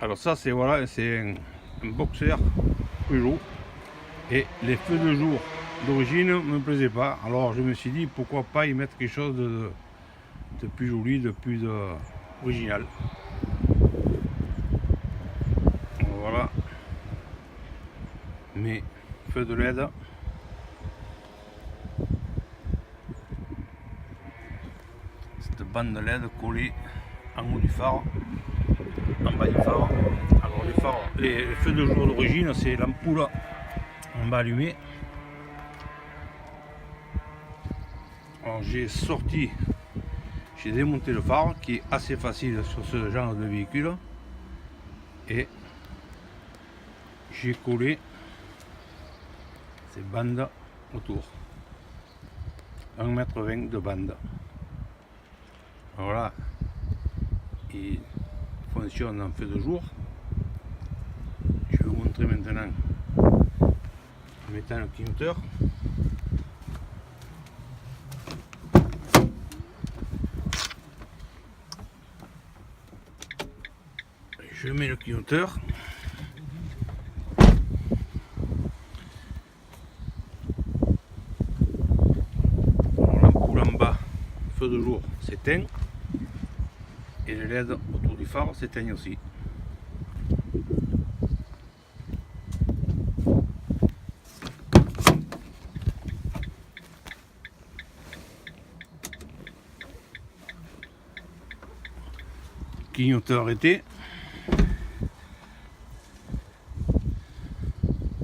Alors ça c'est voilà, c'est un boxer Peugeot et les feux de jour d'origine ne me plaisaient pas. Alors je me suis dit pourquoi pas y mettre quelque chose de plus joli, de plus original. Voilà mes feux de LED. Cette bande de LED collée en haut du phare, en bas du phare. Alors les feux de jour d'origine, c'est l'ampoule en bas allumée. Alors j'ai démonté le phare qui est assez facile sur ce genre de véhicule et j'ai collé ces bandes autour, 1,20 m de bande. Voilà, il fonctionne en feu de jour. Je vais vous montrer maintenant en mettant le clignoteur. Je mets le clignoteur. L'ampoule en bas, feu de jour, s'éteint. Et les LED autour du phare s'éteignent aussi. Clignoteur arrêté.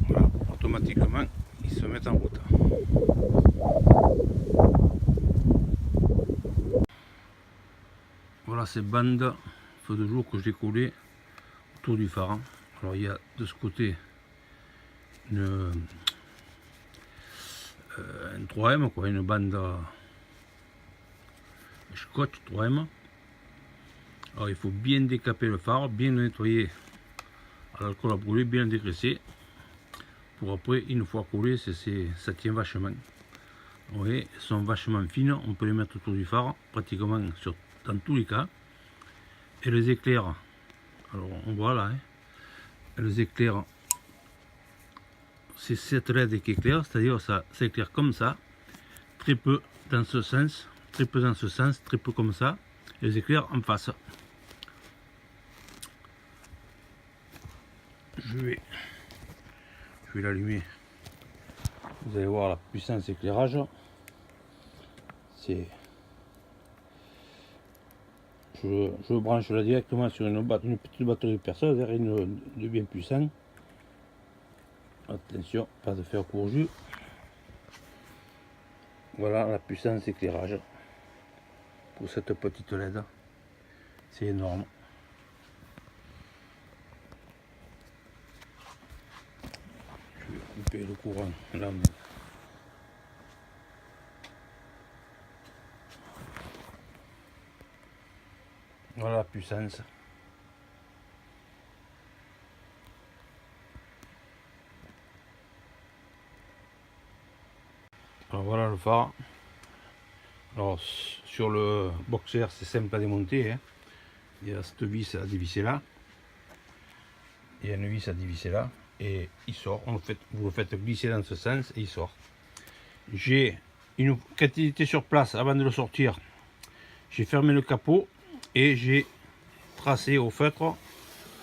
Voilà, automatiquement ils se mettent en route. Voilà ces bandes feu de jour que j'ai collées autour du phare. Alors il y a de ce côté un 3M, quoi, une bande scotch 3M. Alors il faut bien décaper le phare, bien le nettoyer à l'alcool à brûler, bien le dégraisser. Pour après, une fois collé, ça tient vachement. Vous voyez, elles sont vachement fines, on peut les mettre autour du phare, pratiquement dans tous les cas. Et les éclairs, alors on voit là, les éclairs, c'est cette LED qui éclaire, c'est-à-dire ça éclaire comme ça, très peu dans ce sens, très peu dans ce sens, très peu comme ça, et les éclairs en face. Je vais l'allumer, vous allez voir la puissance d'éclairage. Je branche là directement sur une petite batterie perceuse, vers une de bien puissant. Attention, pas de faire court jus. Voilà la puissance d'éclairage pour cette petite LED. C'est énorme. Je vais couper le courant là. Voilà la puissance. Alors voilà le phare. Alors sur le boxer c'est simple à démonter. Il y a cette vis à dévisser là. Il y a une vis à dévisser là. Et il sort. Vous le faites glisser dans ce sens et il sort. Quand il était sur place, avant de le sortir, j'ai fermé le capot et j'ai tracé au feutre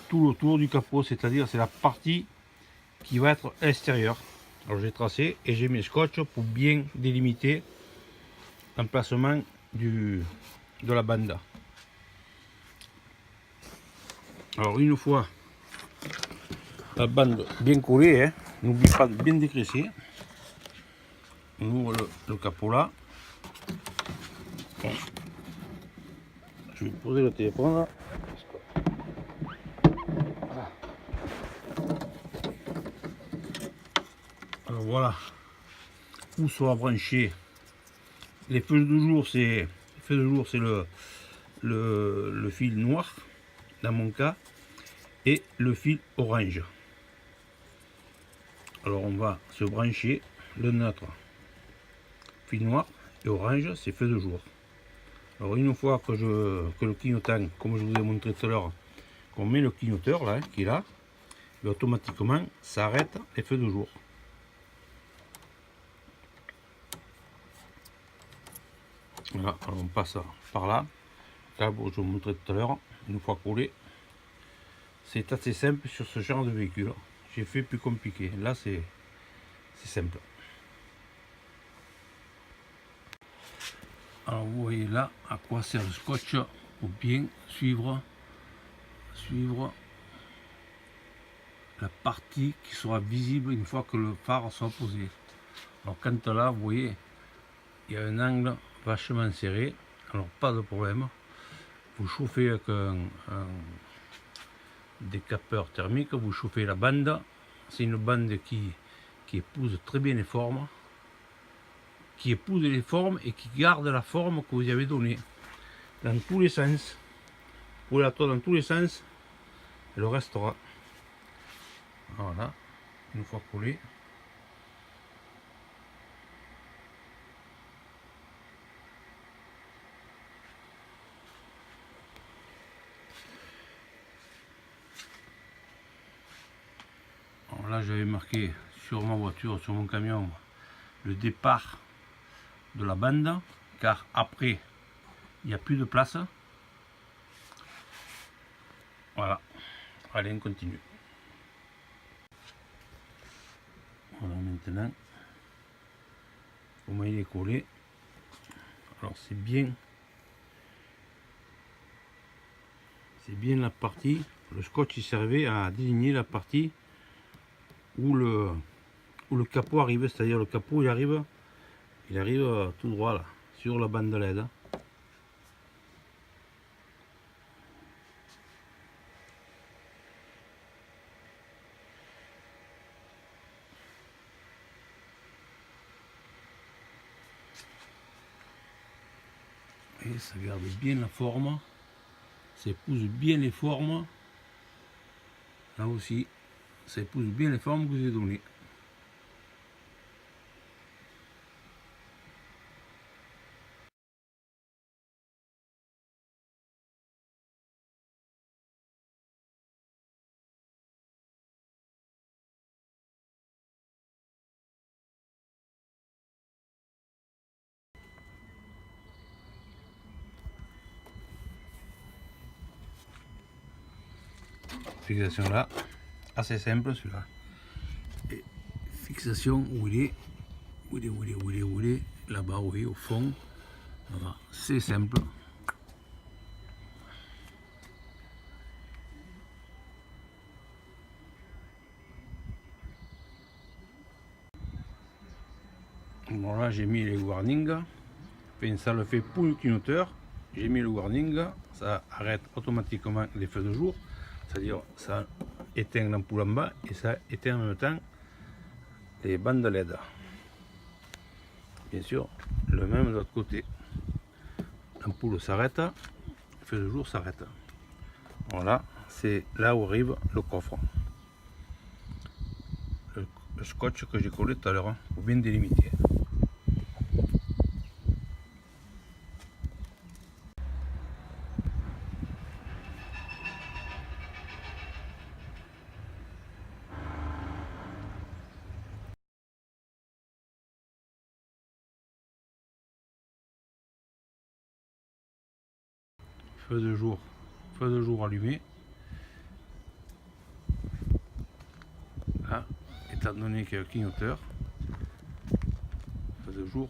tout le tour du capot, c'est-à-dire c'est la partie qui va être extérieure. Alors j'ai tracé et j'ai mis le scotch pour bien délimiter l'emplacement de la bande. Alors une fois la bande bien collée, n'oublie pas de bien dégraisser. On ouvre le capot là. Bon. Je vais poser le téléphone là. Alors voilà où sera branché les feux de jour. C'est le fil noir dans mon cas et le fil orange. Alors on va se brancher le neutre, fil noir, et orange c'est feu de jour. Alors une fois que le clignotant, comme je vous ai montré tout à l'heure, qu'on met le clignoteur là, qui est là, et automatiquement ça arrête les feux de jour. Voilà, alors on passe par là. Là, je vous montrais tout à l'heure, une fois collé. C'est assez simple sur ce genre de véhicule. J'ai fait plus compliqué. Là, c'est simple. Alors vous voyez là à quoi sert le scotch pour bien suivre la partie qui sera visible une fois que le phare sera posé. Alors quand là, vous voyez, il y a un angle vachement serré. Alors pas de problème. Vous chauffez avec un décapeur thermique, vous chauffez la bande. C'est une bande qui épouse très bien les formes. Qui épouse les formes et qui garde la forme que vous y avez donnée. Dans tous les sens. Vous la toile dans tous les sens. Elle restera. Voilà. Une fois collé. Alors là, j'avais marqué sur ma voiture, sur mon camion, le départ de la bande, car après, il n'y a plus de place. Voilà. Allez, on continue. Voilà, maintenant, comment il est collé. Alors, c'est bien la partie, le scotch il servait à désigner la partie où le capot arrive, c'est-à-dire le capot il arrive tout droit là, sur la bande LED. Et ça garde bien la forme, ça épouse bien les formes. Là aussi, ça épouse bien les formes que je vous ai données. Fixation là, assez simple celui-là. Et fixation où il est, là-bas, oui, au fond. Voilà, c'est simple. Bon là j'ai mis les warnings, enfin, ça le fait pour le clignoteur. J'ai mis le warning, ça arrête automatiquement les feux de jour, c'est-à-dire ça éteint l'ampoule en bas et ça éteint en même temps les bandes LED. Bien sûr, le même de l'autre côté. L'ampoule s'arrête, le feu de jour s'arrête. Voilà, c'est là où arrive le coffre. Le scotch que j'ai collé tout à l'heure, pour bien délimiter. Feu de jour allumé. Là, étant donné qu'il y a le clignoteur, feu de jour